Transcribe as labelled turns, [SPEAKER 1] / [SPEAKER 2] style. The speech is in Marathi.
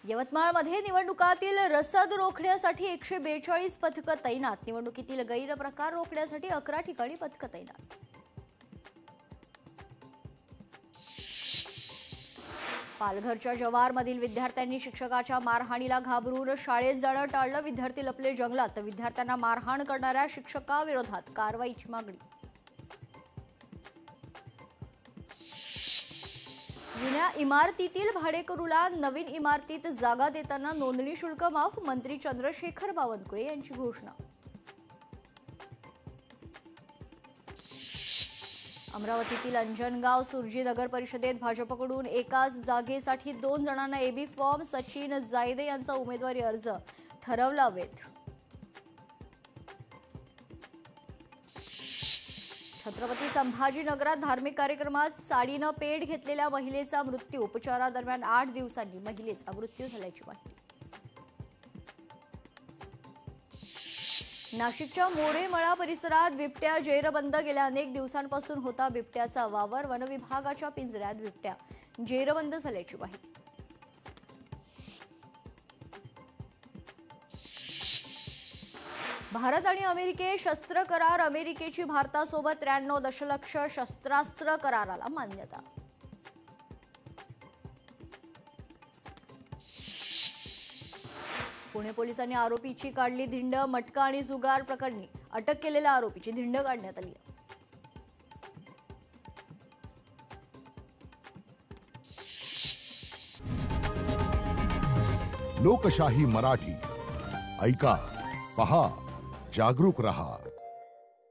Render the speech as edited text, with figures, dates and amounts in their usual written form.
[SPEAKER 1] यवतमाळमध्ये निवडणुकातील रसद रोखण्यासाठी 142 पथकं तैनात। निवडणुकीतील गैरप्रकार रोखण्यासाठी 11 ठिकाणी पथकं तैनात। पालघरच्या जव्हारमधील विद्यार्थ्यांनी शिक्षकाच्या मारहाणीला घाबरून शाळेत जाणं टाळलं। विद्यार्थी लपले जंगलात। विद्यार्थ्यांना मारहाण करणाऱ्या शिक्षकाविरोधात कारवाईची मागणी। जुन्या इमारतीतील भाडेकरूला नवीन इमारतीत जागा देताना नोंदणी शुल्क माफ। मंत्री चंद्रशेखर बावनकुळे यांची घोषणा। अमरावतीतील अंजनगाव सुरजी नगर परिषदेत भाजपकडून एकाच जागेसाठी 2 जणांना एबी फॉर्म। सचिन जायदे यांचा उमेदवारी अर्ज ठरवला अवैध। छत्रपती संभाजीनगरात धार्मिक कार्यक्रमात साडीनं पेट घेतलेल्या महिलेचा मृत्यू। उपचारादरम्यान 8 दिवसांनी महिलेचा मृत्यू झाल्याची माहिती। नाशिकच्या मोरेमळा परिसरात बिबट्या जेरबंद। गेल्या अनेक दिवसांपासून होता बिबट्याचा वावर। वन विभागाच्या पिंजऱ्यात बिबट्या जेरबंद झाल्याची माहिती। भारत आणि अमेरिके शस्त्र करार। अमेरिकेची भारतासोबत 93 दशलक्ष शस्त्रास्त्र कराराला मान्यता। पुणे पोलिसांनी आरोपीची काढली धिंड। मटका आणि जुगार प्रकरणी अटक केलेल्या आरोपीची धिंड काढण्यात आली।
[SPEAKER 2] लोकशाही मराठी ऐका, पहा, जागरूक रहा।